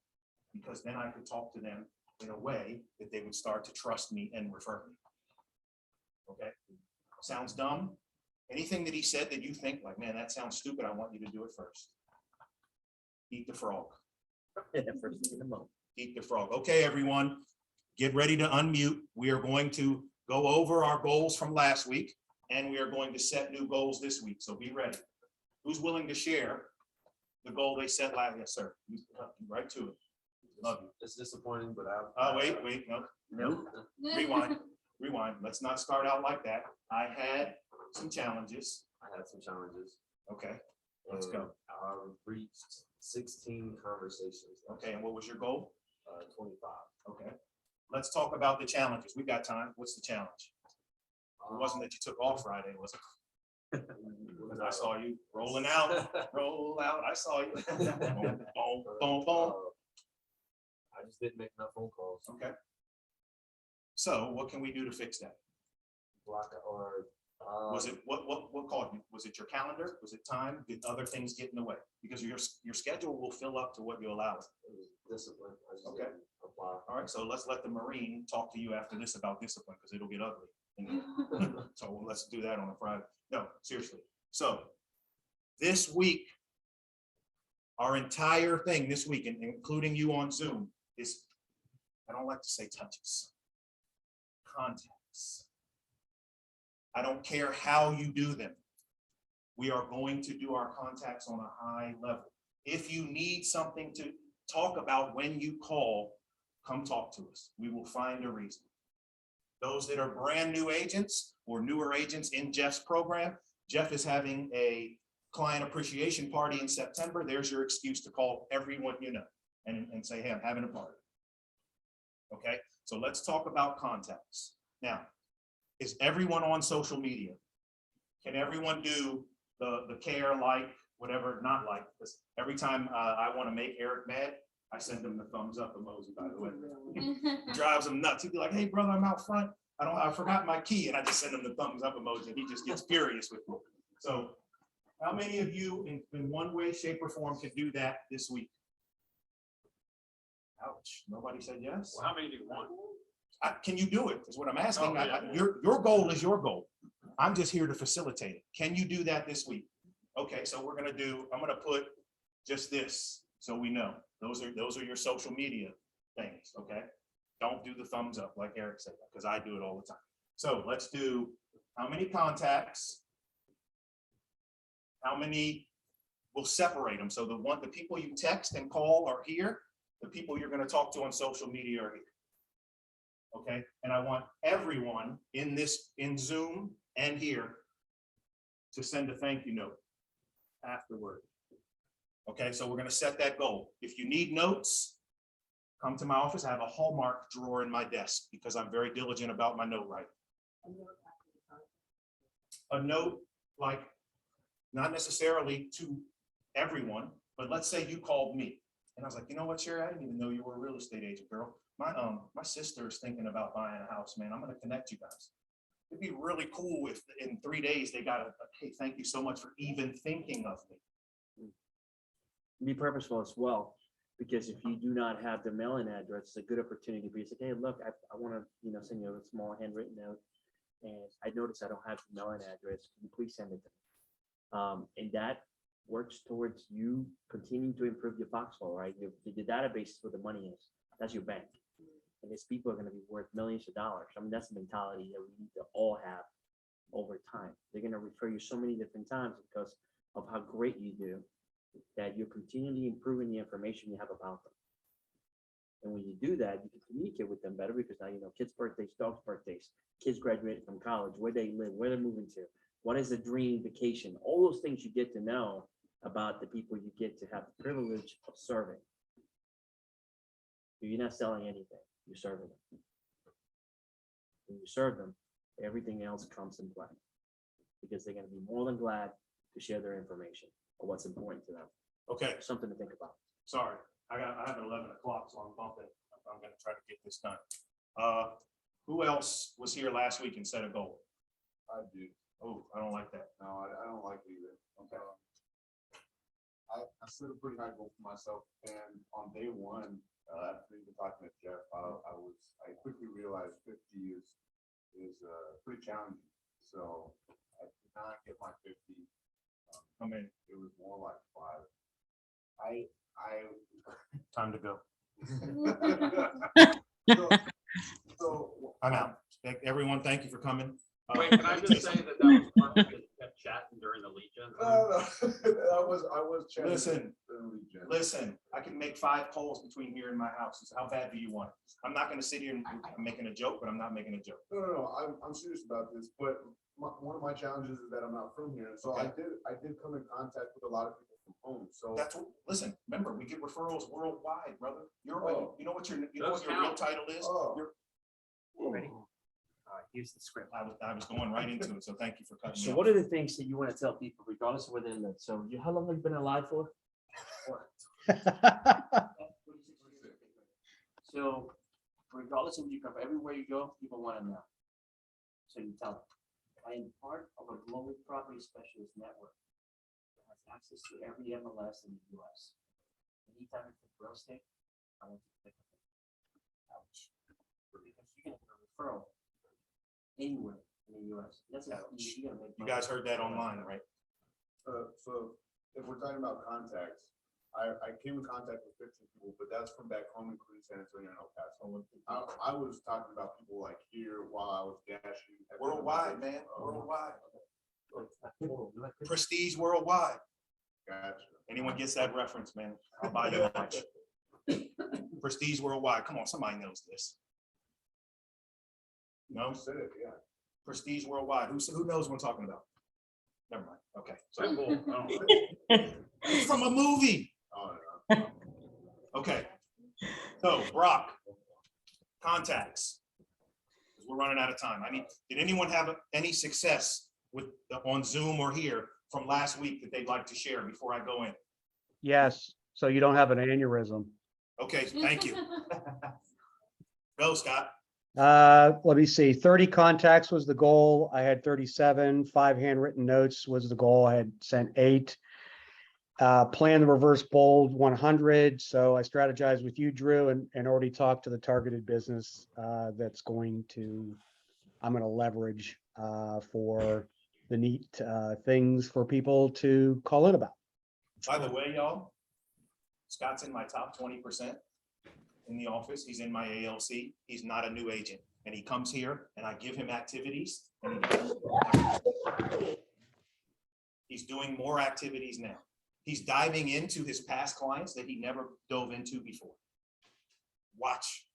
because then I could talk to them in a way that they would start to trust me and refer me. Okay, sounds dumb? Anything that he said that you think like, man, that sounds stupid, I want you to do it first. Eat the frog. First thing in the month. Eat the frog. Okay, everyone, get ready to unmute. We are going to go over our goals from last week, and we are going to set new goals this week. So be ready. Who's willing to share the goal they set last? Yes, sir. Right to it. Love you. It's disappointing, but I. Oh, wait, no. Rewind. Let's not start out like that. I had some challenges. I had some challenges. Okay, let's go. I reached 16 conversations. Okay, and what was your goal? 25. Okay, let's talk about the challenges. We got time. What's the challenge? It wasn't that you took off Friday, was it? Because I saw you rolling out, roll out. I saw you. Boom, boom, boom. I just didn't make enough phone calls. Okay. So what can we do to fix that? Block or. Was it, what called you? Was it your calendar? Was it time? Did other things get in the way? Because your schedule will fill up to what you allow it. It was discipline. I just Okay. didn't apply. All right, so let's let the Marine talk to you after this about discipline, because it'll get ugly. in here. So let's do that on a Friday. No, seriously. So this week, our entire thing this week, including you on Zoom, is, I don't like to say touches, contacts. I don't care how you do them. We are going to do our contacts on a high level. If you need something to talk about when you call, come talk to us. We will find a reason. Those that are brand new agents or newer agents in Jeff's program, Jeff is having a client appreciation party in September. There's your excuse to call everyone you know and say, hey, I'm having a party. Okay, so let's talk about contacts. Now, is everyone on social media? Can everyone do the care, like, whatever, not like? Because every time I want to make Eric mad, I send him the thumbs up emoji, by the way. It drives him nuts. He'd be like, hey, brother, I'm out front. I forgot my key. And I just send him the thumbs up emoji. And he just gets furious with me. So how many of you in one way, shape, or form can do that this week? Ouch, nobody said yes? Well, how many do you want? Can you do it, is what I'm asking. Oh, yeah. Your goal is your goal. I'm just here to facilitate it. Can you do that this week? Okay, so I'm gonna put just this, so we know. Those are your social media things, okay? Don't do the thumbs up like Eric said, because I do it all the time. So let's do, how many contacts? How many, we'll separate them. So the people you text and call are here. The people you're gonna talk to on social media are here. Okay, and I want everyone in Zoom and here to send a thank you note afterward. Okay, so we're gonna set that goal. If you need notes, come to my office. I have a Hallmark drawer in my desk because I'm very diligent about my note writing. A note, like, not necessarily to everyone, but let's say you called me and I was like, you know what, Sherry, I didn't even know you were a real estate agent, girl. My sister is thinking about buying a house, man. I'm gonna connect you guys. It'd be really cool if in 3 days they got a, hey, thank you so much for even thinking of me. Be purposeful as well, because if you do not have the mailing address, it's a good opportunity for you to say, hey, look, I want to send you a small handwritten note, and I noticed I don't have the mailing address. Can you please send it to me? And that works towards you continuing to improve your Foxhole, right? The database is where the money is. That's your bank. And these people are going to be worth millions of dollars. I mean, that's the mentality that we need to all have over time. They're going to refer you so many different times because of how great you do, that you're continually improving the information you have about them. And when you do that, you can communicate with them better because now you know kids' birthdays, dogs' birthdays, kids graduating from college, where they live, where they're moving to, what is the dream vacation, all those things you get to know about the people you get to have the privilege of serving. You're not selling anything, you're serving them. When you serve them, everything else comes in play because they're going to be more than glad to share their information or what's important to them. Okay, Something to think about. sorry, I have 11 o'clock, so I'm bumping. I'm gonna try to get this done. Who else was here last week and set a goal? I do. Oh, I don't like that. No, I don't like it either. Okay. I set a pretty high goal for myself, and on day one, after even talking to Jeff, I quickly realized 50 is pretty challenging. So I did not get my 50. I mean, It was more like 5. time to go. So I'm out. Everyone, thank you for coming. Wait, can I just say that was part because you kept chatting during the Legion? I was chatting. Listen, early, Jeff. listen, I can make 5 calls between here and my house. How bad do you want it? I'm not gonna sit here and I'm making a joke, but I'm not making a joke. No, I'm serious about this, but one of my challenges is that I'm not from here, and so I did come in contact with a lot of people from home, so. That's what, listen, remember, we get referrals worldwide, brother. Oh. You know what your real title is? Oh. Ready? All right, here's the script. I was going right into it, so thank you for cutting me So off. what are the things that you want to tell people regardless of where they live? So how long have you been alive for? So regardless of where you come from, everywhere you go, people want to know. So you tell them, I am part of a global property specialist network that has access to every MLS in the US. Anytime it's a real estate, I want you to pick up. Ouch. Because you can get a referral anywhere in the US. That's a, Ouch. you gotta make You money. guys heard that online, right? So if we're talking about contacts, I came in contact with 15 people, but that's from back home, including San Antonio and El Paso. I was talking about people like here while I was dashing. Worldwide, man, worldwide. Total. Prestige worldwide. Gotcha. Anyone gets that reference, man, I'll buy you lunch. Prestige worldwide. Come on, somebody knows this. No? You said it, yeah. Prestige worldwide. Who knows what I'm talking about? Never mind. Okay. So So cool. Oh. it's from a movie. Oh, no. Okay. So Brock, contacts. We're running out of time. I mean, did anyone have any success with on Zoom or here from last week that they'd like to share before I go in? Yes, so you don't have an aneurysm. Okay, thank you. Go, Scott. Let me see, 30 contacts was the goal. I had 37, 5 handwritten notes was the goal. I had sent 8. Plan the reverse bold 100. So I strategized with you, Drew, and already talked to the targeted business that's going to, I'm going to leverage for the neat things for people to call in about. By the way, y'all, Scott's in my top 20% in the office. He's in my ALC. He's not a new agent. And he comes here and I give him activities. And he's doing more activities now. He's diving into his past clients that he never dove into before. Watch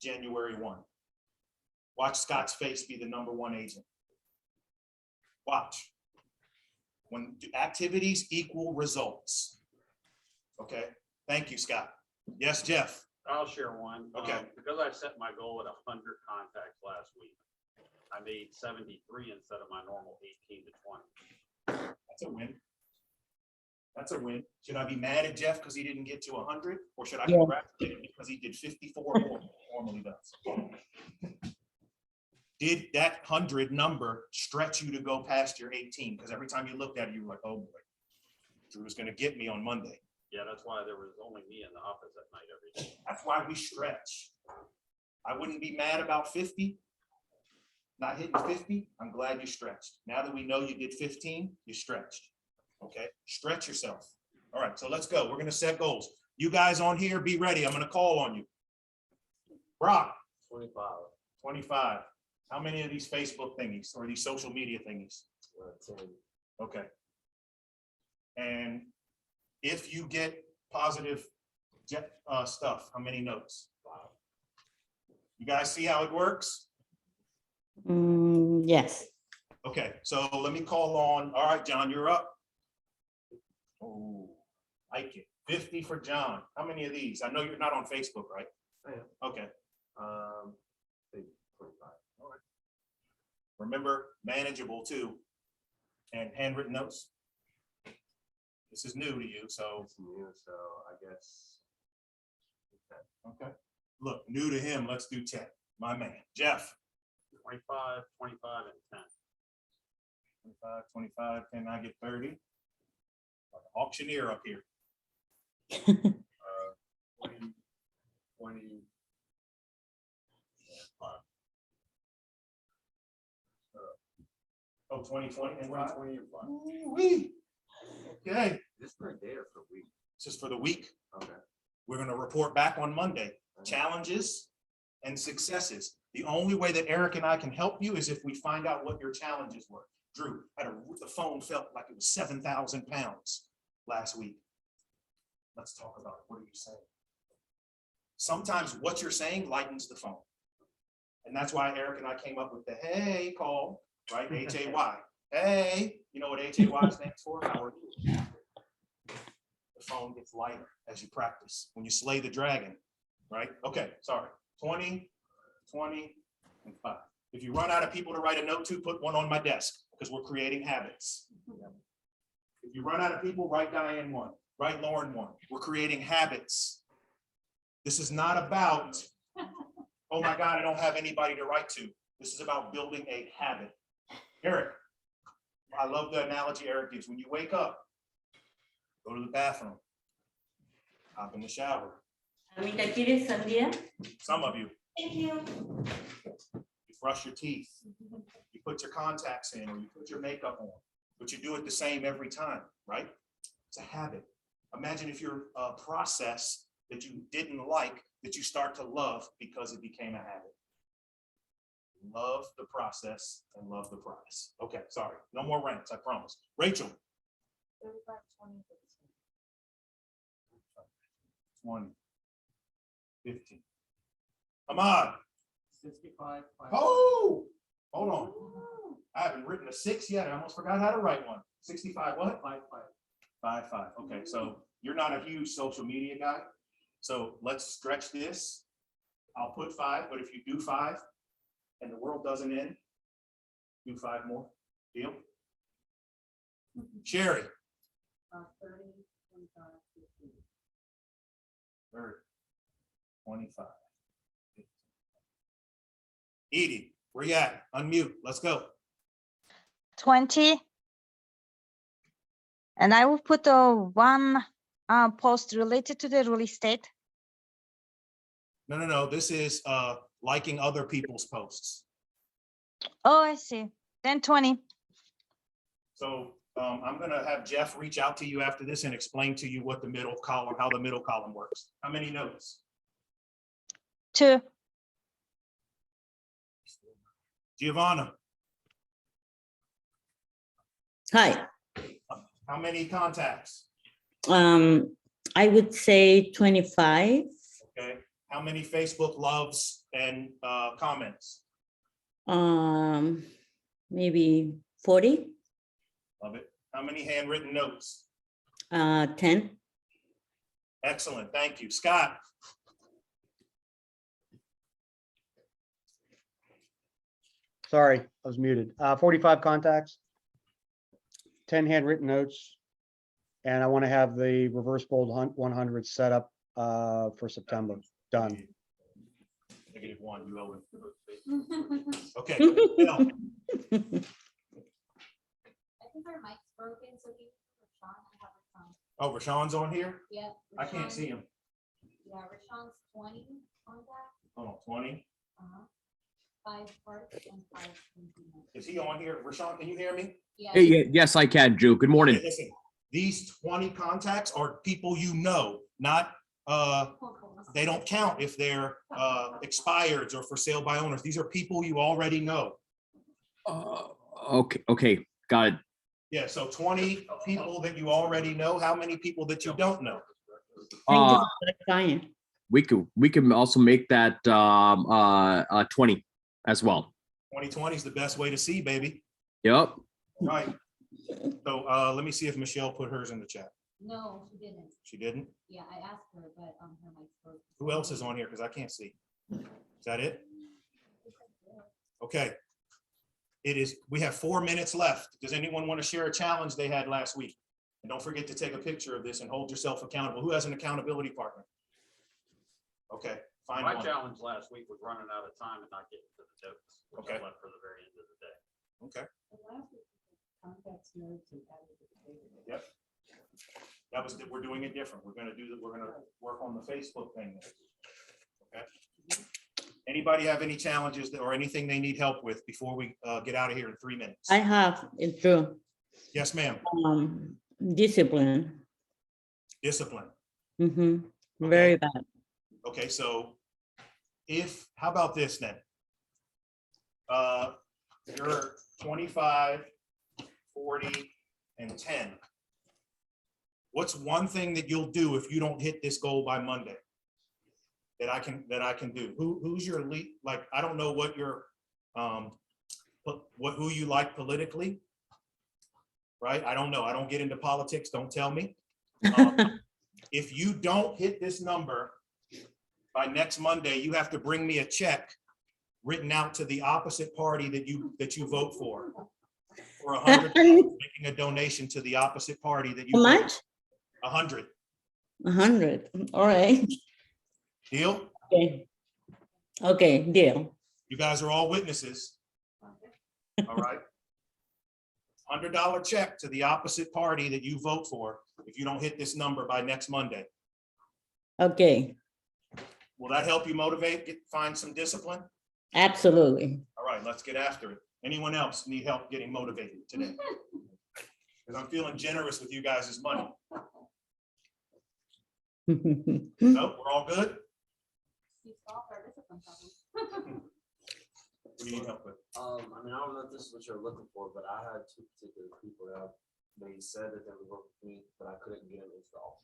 January 1. Watch Scott's face be the #1 agent. Watch. When activities equal results. Okay, thank you, Scott. Yes, Jeff. I'll share one. Okay. Because I set my goal at 100 contacts last week, I made 73 instead of my normal 18 to 20. That's a win. That's a win. Should I be mad at Jeff because he didn't get to 100? Or should I congratulate him because he did 54 more than he normally does? Did that 100 number stretch you to go past your 18? Because every time you looked at it, you were like, oh boy, Drew's going to get me on Monday. Yeah, that's why there was only me in the office at night every day. That's why we stretch. I wouldn't be mad about 50. Not hitting 50. I'm glad you stretched. Now that we know you did 15, you stretched. Okay, stretch yourself. All right, so let's go. We're going to set goals. You guys on here, be ready. I'm going to call on you. Brock, 25. 25. How many of these Facebook thingies or these social media thingies? 10. Okay. And if you get positive stuff, how many notes? You guys see how it works? Yes. Okay, so let me call on, all right, John, you're up. Oh, like it. 50 for John. How many of these? I know you're not on Facebook, right? I am. Okay, Maybe 25. all right. Remember, manageable too. And handwritten notes. This is new to you, so, It's new, so I guess. okay. Look, new to him, let's do 10. My man, Jeff. 25, 25, and 10. 25, 25, can I get 30? Auctioneer up here. 20. Oh, 2020 and five? 20 and 5. Ooh-wee. Okay, Just for a day or for a week? just for the week. Okay. We're gonna report back on Monday, challenges and successes. The only way that Eric and I can help you is if we find out what your challenges were. Drew, the phone felt like it was 7,000 pounds last week. Let's talk about it. What are you saying? Sometimes what you're saying lightens the phone. And that's why Eric and I came up with the hey call, right? HAY. Hey, you know what HAY stands for? How are you? The phone gets lighter as you practice, when you slay the dragon, right? Okay, sorry. 20, 20, and 5. If you run out of people to write a note to, put one on my desk, because we're creating habits. If you run out of people, write Diane one, write Lauren one. We're creating habits. This is not about, oh my God, I don't have anybody to write to. This is about building a habit. Eric, I love the analogy Eric gives. When you wake up, go to the bathroom, hop in the shower. Amita, ¿quieres sandía? Some of you, Thank you. you brush your teeth, you put your contacts in, or you put your makeup on, but you do it the same every time, right? It's a habit. Imagine if you're a process that you didn't like, that you start to love because it became a habit. Love the process and love the price. Okay, sorry, no more rants, I promise. Rachel. 35, 20, 20, 15. Ahmad. 65. Oh, hold on. I haven't written a 6 yet. I almost forgot how to write one. 65 what? 5. 5. Okay, so you're not a huge social media guy. So let's stretch this. I'll put 5, but if you do 5 and the world doesn't end, do 5 more. Deal? Sherry. 30, 25, 15. 30, 25. 15. Edie, where you at? Unmute. Let's go. 20. And I will put one post related to the real estate. No. This is liking other people's posts. Oh, I see. Then 20. So I'm gonna have Jeff reach out to you after this and explain to you what the middle column, how the middle column works. How many notes? 2. Giovanna, Hi, how many contacts? I would say 25. Okay. How many Facebook loves and comments? Maybe 40, Love it. How many handwritten notes? 10. Excellent. Thank you. Scott. Sorry, I was muted. 45 contacts, 10 handwritten notes. And I want to have the reverse bold 100 set up for September. Done. -1, you owe him. Okay. Bill. I think our mic's broken, so he, Rashawn, I have Rashawn. Oh, Rashawn's on here? Yeah. I can't Rashawn- see him. Yeah, Rashawn's 20 contacts, Hold on, 20. 5 parts and 5 compliments. Is he on here? Rashawn, can you hear me? Yeah. Hey, yes, I can, Drew. Good morning. Okay, listen, these 20 contacts are people you know, not, they don't count if they're expireds or for sale by owners. These are people you already know. Okay, got it. Yeah, so 20 people that you already know. How many people that you don't know? Diane. We can also make that 20 as well. 2020 is the best way to see, baby. Yep. Right. So let me see if Michelle put hers in the chat. No, she didn't. She didn't? Yeah, I asked her, but her mic's broken. Who else is on here? Because I can't see. Is that it? Okay. We have 4 minutes left. Does anyone want to share a challenge they had last week? And don't forget to take a picture of this and hold yourself accountable. Who has an accountability partner? Okay, find My one. challenge last week was running out of time and not getting to the notes, which I Okay. left for the very end of the day. Okay, The last week, contacts notes and added to the table. yep. We're doing it different. We're gonna work on the Facebook thing. Okay. Anybody have any challenges or anything they need help with before we get out of here in 3 minutes? I have, it's true, Yes, ma'am. discipline. Discipline. Very bad. Okay, so how about this then? You're 25, 40, and 10. What's one thing that you'll do if you don't hit this goal by Monday? That I can do? Who's your lead? Like, I don't know what your, who you like politically, right? I don't know. I don't get into politics. Don't tell me. If you don't hit this number by next Monday, you have to bring me a check written out to the opposite party that you vote for $100, making a donation to the opposite party that you. How vote. much? 100. 100, all right. Deal? Okay, deal. You guys are all witnesses. All right. $100 check to the opposite party that you vote for if you don't hit this number by next Monday. Okay, Will that help you motivate, find some discipline? absolutely. All right, let's get after it. Anyone else need help getting motivated today? Because I'm feeling generous with you guys' money. No, we're all good? You solved our discipline problem. What do you need help with? I mean, I don't know if this is what you're looking for, but I had two particular people that they said that they would work with me, but I couldn't get them installed.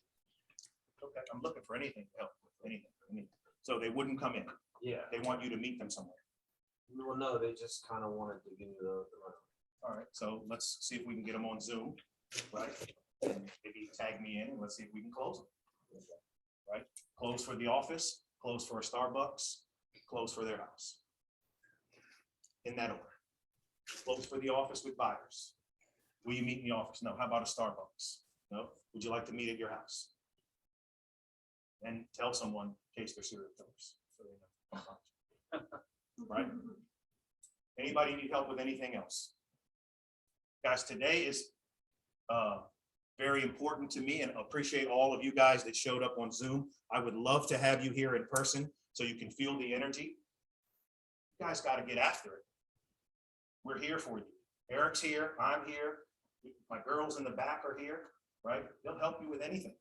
Okay, I'm looking for anything to help with, anything. So they wouldn't come in. Yeah. They want you to meet them somewhere. Well, no, they just kind of wanted to give me the run. All right, so let's see if we can get them on Zoom, right? And maybe tag me in and let's see if we can close them. Right? Close for the office, close for a Starbucks, close for their house. In that order. Close for the office with buyers. Will you meet in the office? No. How about a Starbucks? No. Would you like to meet at your house? And tell someone in case they're serial killers. So they know. Right? Anybody need help with anything else? Guys, today is very important to me and appreciate all of you guys that showed up on Zoom. I would love to have you here in person so you can feel the energy. You guys got to get after it. We're here for you. Eric's here, I'm here, my girls in the back are here, right? They'll help you with anything.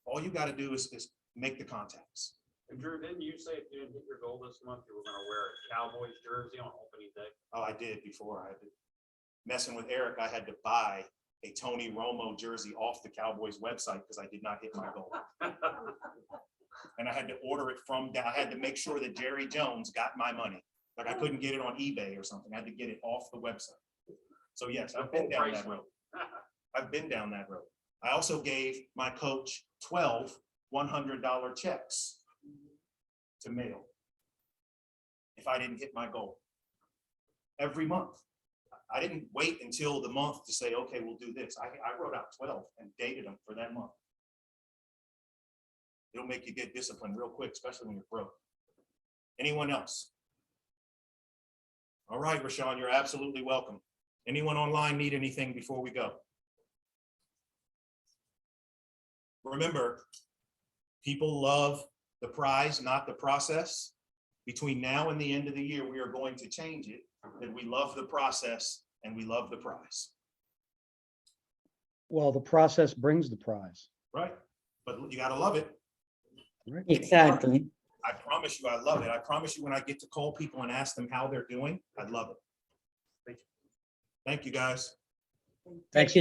All you got to do is make the contacts. And Drew, didn't you say if you didn't hit your goal this month, you were gonna wear a Cowboys jersey on opening day? Oh, I did before. I did. Messing with Eric, I had to buy a Tony Romo jersey off the Cowboys website because I did not hit my goal. And I had to order it I had to make sure that Jerry Jones got my money. Like I couldn't get it on eBay or something. I had to get it off the website. So yes, I've been down that road. I've been down that road. I also gave my coach 12 $100 checks to mail if I didn't hit my goal every month. I didn't wait until the month to say, okay, we'll do this. I wrote out 12 and dated them for that month. It'll make you get disciplined real quick, especially when you're broke. Anyone else? All right, Rashawn, you're absolutely welcome. Anyone online need anything before we go? Remember, people love the prize, not the process. Between now and the end of the year, we are going to change it, that we love the process and we love the prize. Well, the process brings the prize. Right? But you got to love it. Right. Exactly. I promise you, I love it. I promise you, when I get to call people and ask them how they're doing, I love it. Thank you, guys. Thanks.